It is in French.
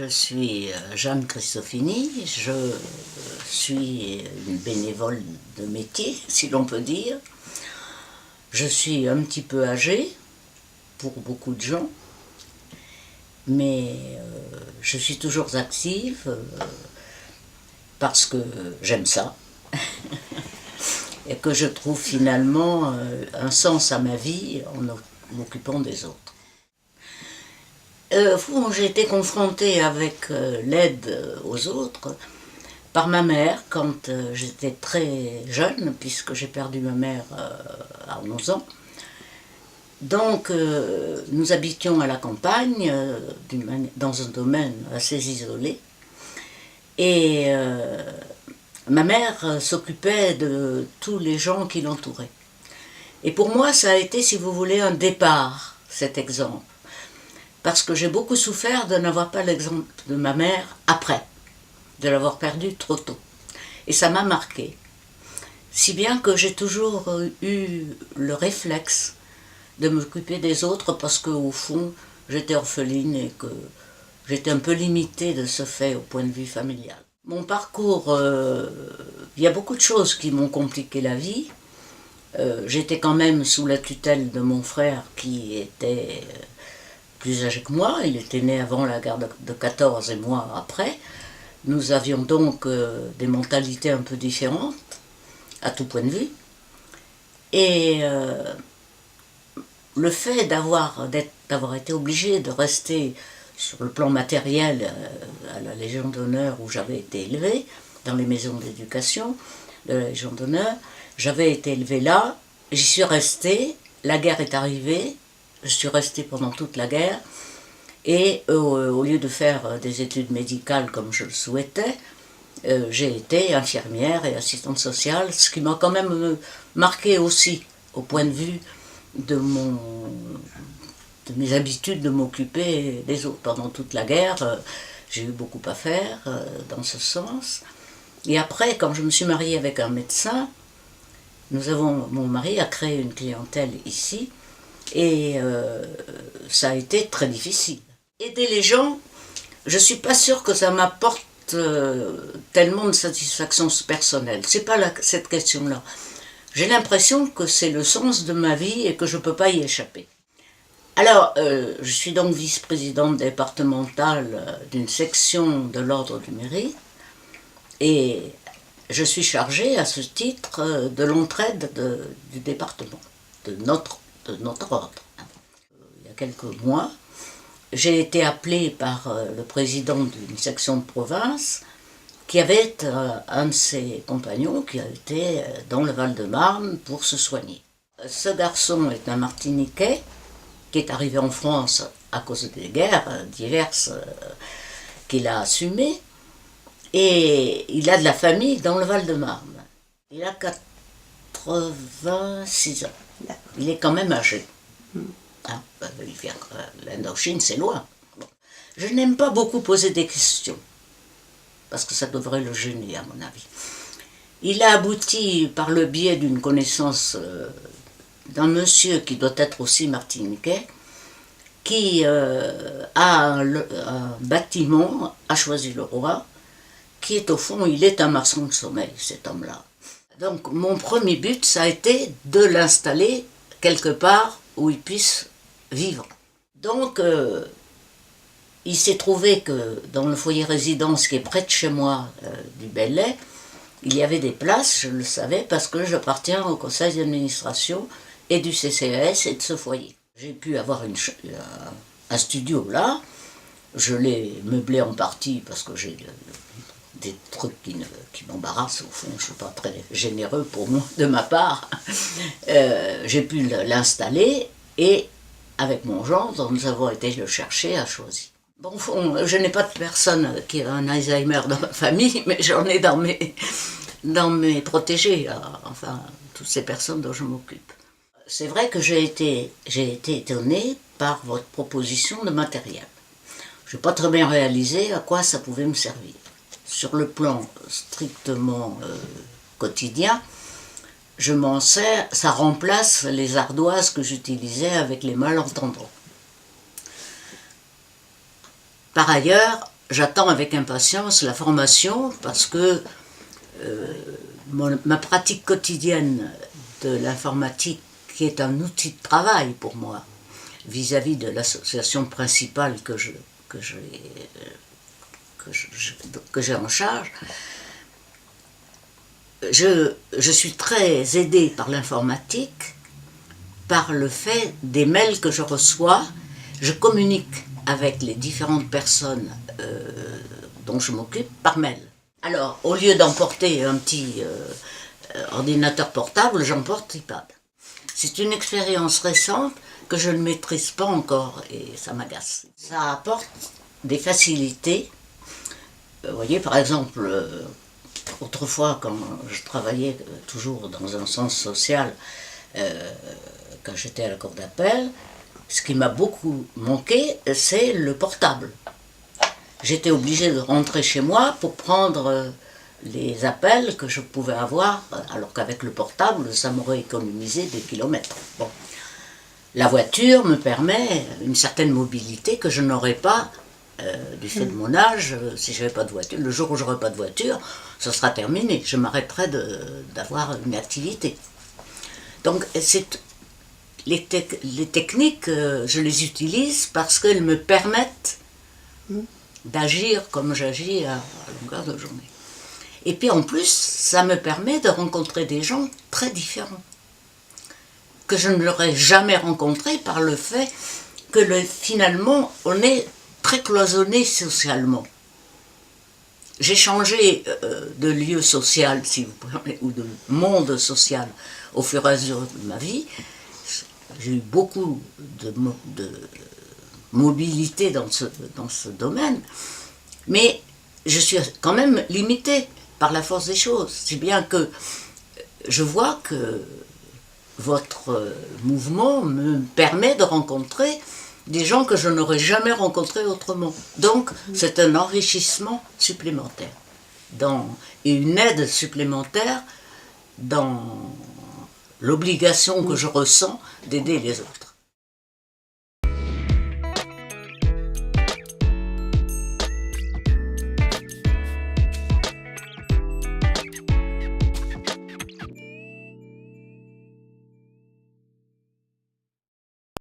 Je suis Jeanne Cristofini, je suis une bénévole de métier, si l'on peut dire. Je suis un petit peu âgée, pour beaucoup de gens, mais je suis toujours active parce que j'aime ça et que je trouve finalement un sens à ma vie en m'occupant des autres. J'ai été confrontée avec l'aide aux autres par ma mère quand j'étais très jeune, puisque j'ai perdu ma mère à 11 ans. Donc nous habitions à la campagne, dans un domaine assez isolé, et ma mère s'occupait de tous les gens qui l'entouraient. Et pour moi, ça a été, si vous voulez, un départ, cet exemple. Parce que j'ai beaucoup souffert de n'avoir pas l'exemple de ma mère après, de l'avoir perdue trop tôt. Et ça m'a marqué. Si bien que j'ai toujours eu le réflexe de m'occuper des autres parce qu'au fond, j'étais orpheline et que j'étais un peu limitée de ce fait au point de vue familial. Mon parcours, il y a beaucoup de choses qui m'ont compliqué la vie. J'étais quand même sous la tutelle de mon frère qui était plus âgé que moi. Il était né avant la guerre de 14 et moi après. Nous avions donc des mentalités un peu différentes, à tout point de vue. Et le fait d'avoir été obligé de rester sur le plan matériel à la Légion d'honneur où j'avais été élevée, dans les maisons d'éducation de la Légion d'honneur, j'avais été élevée là, j'y suis restée, la guerre est arrivée, je suis restée pendant toute la guerre, et au lieu de faire des études médicales comme je le souhaitais, j'ai été infirmière et assistante sociale, ce qui m'a quand même marqué aussi au point de vue de mes habitudes de m'occuper des autres. Pendant toute la guerre, j'ai eu beaucoup à faire dans ce sens. Et après, quand je me suis mariée avec un médecin, mon mari a créé une clientèle ici, et ça a été très difficile. Aider les gens, je ne suis pas sûre que ça m'apporte tellement de satisfaction personnelle. C'est pas cette question-là. J'ai l'impression que c'est le sens de ma vie et que je ne peux pas y échapper. Alors, je suis donc vice-présidente départementale d'une section de l'ordre du mérite, et je suis chargée à ce titre de l'entraide du département, de notre ordre. Il y a quelques mois, j'ai été appelée par le président d'une section de province qui avait un de ses compagnons qui a été dans le Val-de-Marne pour se soigner. Ce garçon est un Martiniquais qui est arrivé en France à cause des guerres diverses qu'il a assumées, et il a de la famille dans le Val-de-Marne. Il a 86 ans. Il est quand même âgé. Hein, l'Indochine, c'est loin. Bon. Je n'aime pas beaucoup poser des questions, parce que ça devrait le gêner, à mon avis. Il a abouti, par le biais d'une connaissance d'un monsieur qui doit être aussi martiniquais, qui a un bâtiment à Choisy-le-Roi, qui est au fond, il est un maçon de sommeil, cet homme-là. Donc mon premier but, ça a été de l'installer quelque part où il puisse vivre. Donc il s'est trouvé que dans le foyer résidence qui est près de chez moi, du Bellay, il y avait des places, je le savais, parce que j'appartiens au conseil d'administration et du CCAS et de ce foyer. J'ai pu avoir un studio là, je l'ai meublé en partie parce que j'ai des trucs qui m'embarrassent au fond, je ne suis pas très généreux pour moi, de ma part. J'ai pu l'installer, et avec mon gendre, nous avons été le chercher à Choisy. Bon, au fond, je n'ai pas de personne qui a un Alzheimer dans ma famille, mais j'en ai dans mes protégés, enfin, toutes ces personnes dont je m'occupe. C'est vrai que j'ai été étonnée par votre proposition de matériel. Je n'ai pas très bien réalisé à quoi ça pouvait me servir. Sur le plan strictement quotidien, je m'en sers, ça remplace les ardoises que j'utilisais avec les malentendants. Par ailleurs, j'attends avec impatience la formation parce que ma pratique quotidienne de l'informatique, qui est un outil de travail pour moi, vis-à-vis de l'association principale que j'ai en charge, je suis très aidée par l'informatique, par le fait des mails que je reçois. Je communique avec les différentes personnes dont je m'occupe par mail. Alors, au lieu d'emporter un petit ordinateur portable, j'emporte iPad. C'est une expérience récente que je ne maîtrise pas encore et ça m'agace. Ça apporte des facilités. Vous voyez, par exemple, autrefois, quand je travaillais toujours dans un sens social, quand j'étais à la cour d'appel, ce qui m'a beaucoup manqué, c'est le portable. J'étais obligée de rentrer chez moi pour prendre les appels que je pouvais avoir, alors qu'avec le portable, ça m'aurait économisé des kilomètres. Bon. La voiture me permet une certaine mobilité que je n'aurais pas du fait de mon âge. Si je n'avais pas de voiture, le jour où je n'aurai pas de voiture, ce sera terminé. Je m'arrêterai d'avoir une activité. Donc les techniques, je les utilise parce qu'elles me permettent d'agir comme j'agis à longueur de journée. Et puis en plus, ça me permet de rencontrer des gens très différents, que je ne l'aurais jamais rencontrés par le fait que finalement, on est très cloisonné socialement. J'ai changé de lieu social, si vous voulez, ou de monde social au fur et à mesure de ma vie. J'ai eu beaucoup de mobilité dans ce domaine, mais je suis quand même limitée par la force des choses. C'est bien que je vois que votre mouvement me permet de rencontrer des gens que je n'aurais jamais rencontrés autrement. Donc, c'est un enrichissement supplémentaire et une aide supplémentaire dans l'obligation que je ressens d'aider les autres.